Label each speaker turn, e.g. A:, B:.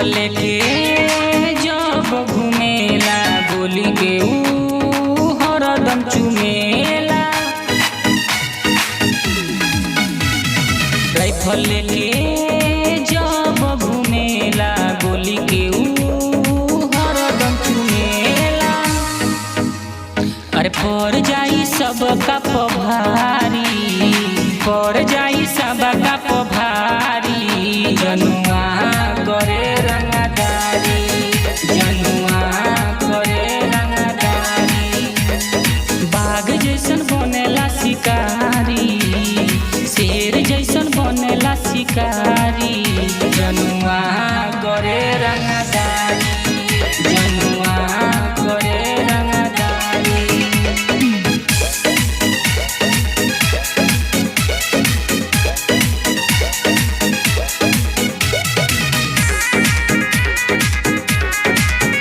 A: Rifle लेके जब घूमेला गोली के ऊ हरदम चुमेला। राइफल लेके जब घूमेला गोली के ऊ हरदम चुमेला। अरे पड़ जाई सबका पभारी, पड़ जाई सबका पभारी। जनुआ करे रंगदारी, जनुआ करे रंगदारी। बाघ जैसन बनेला शिकारी, शेर जैसन बनेला शिकारी। जनुआ करे